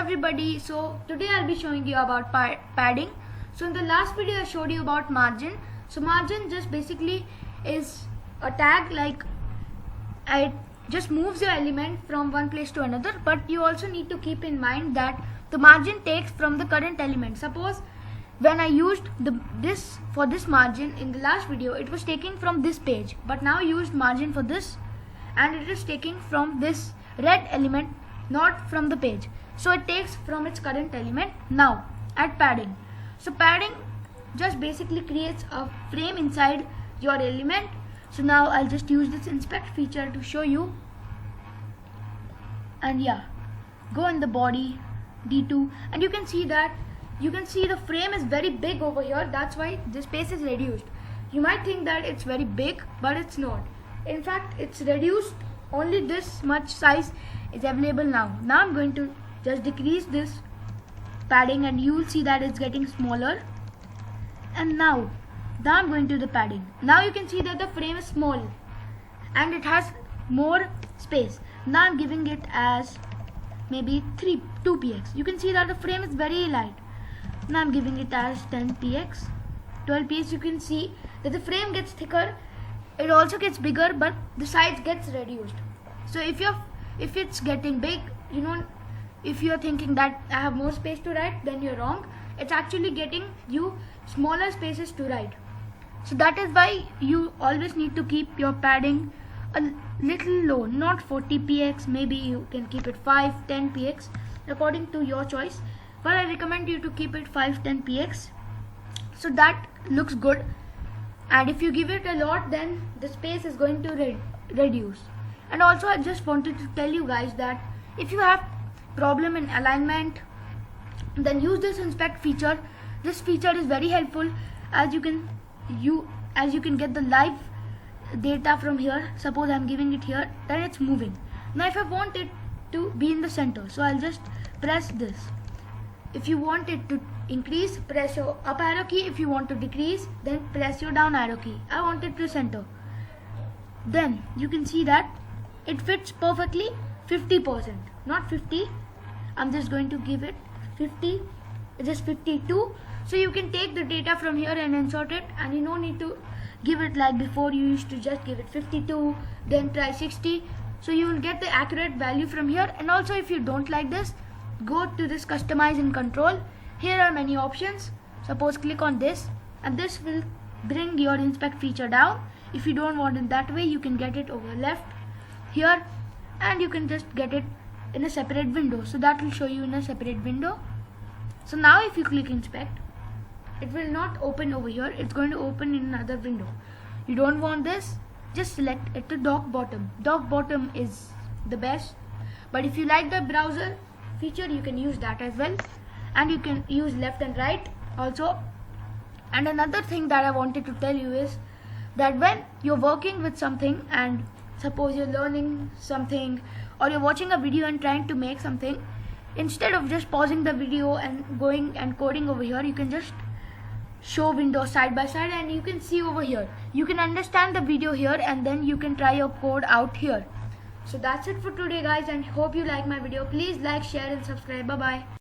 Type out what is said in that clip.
everybody, so today I'll be showing you about padding. So in the last video I showed you about margin. So margin just basically is a tag, like it just moves your element from one place to another, but you also need to keep in mind that the margin takes from the current element. Suppose when I used this for this margin in the last video, it was taking from this page, but now I used margin for this and it is taking from this red element, not from the page. So it takes from its current element. Now at padding, so padding just basically creates a frame inside your element. So now I'll just use this inspect feature to show you, and yeah, go in the body D2 and you can see the frame is very big over here. That's why the space is reduced. You might think that it's very big, but it's not. In fact, it's reduced. Only this much size is available now. Now I'm going to just decrease this padding and you will see that it's getting smaller. And now I'm going to the padding. Now you can see that the frame is small and it has more space. Now I'm giving it as maybe 2px. You can see that the frame is very light. Now I'm giving it as 10px, 12px. You can see that the frame gets thicker. It also gets bigger, but the size gets reduced. So if it's getting big, if you're thinking that I have more space to write, then you're wrong. It's actually getting you smaller spaces to write. So that is why you always need to keep your padding a little low, not 40px. Maybe you can keep it 5-10px according to your choice, but I recommend you to keep it 5-10px, so that looks good. And if you give it a lot, then the space is going to reduce. And also I just wanted to tell you guys that if you have problem in alignment, then use this inspect feature. This feature is very helpful, as you can get the live data from here. Suppose I'm giving it here, then it's moving. Now if I want it to be in the center, so I'll just press this. If you want it to increase, press your up arrow key. If you want to decrease, then press your down arrow key. I want it to center. Then you can see that it fits perfectly 50%, not 50. I'm just going to give it 50, just 52. So you can take the data from here and insert it, and you don't need to give it like before. You used to just give it 52, then try 60. So you will get the accurate value from here. And also if you don't like this, go to this customize and control. Here are many options. Suppose click on this and this will bring your inspect feature down. If you don't want it that way, you can get it over left here, and you can just get it in a separate window. So that will show you in a separate window. So now if you click inspect, it will not open over here. It's going to open in another window. You don't want this, just select it to dock bottom. Dock bottom is the best, but if you like the browser feature, you can use that as well. And you can use left and right also. And another thing that I wanted to tell you is that when you're working with something, and suppose you're learning something or you're watching a video and trying to make something, instead of just pausing the video and going and coding over here, you can just show windows side by side and you can see over here. You can understand the video here and then you can try your code out here. So that's it for today guys, and hope you like my video. Please like, share and subscribe. Bye bye.